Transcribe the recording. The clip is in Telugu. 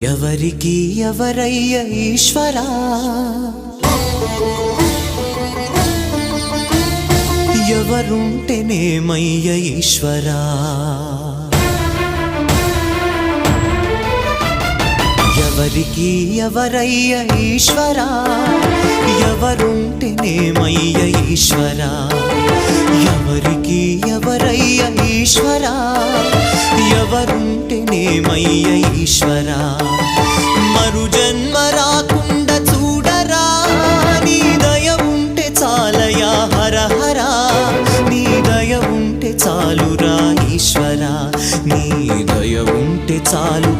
ఎవరికి ఎవరయ్య ఈశ్వరా, ఎవరుంటేనేమయ్య ఈశ్వరా, ఎవరికి ఎవరయ్య ఈశ్వరా, ఎవరుంటేనేమయ్య ఈశ్వరా, ఎవరికి ఎవరయ్య ఈశ్వరా, ఎవరుంటేనేమయ్య ఈశ్వరా. మరు జన్మ రాకుండా చూడరా, నీ దయ ఉంటే చాలయా హర హరా, నీ దయ ఉంటే చాలురా ఈశ్వరా, నీ దయ ఉంటే చాలు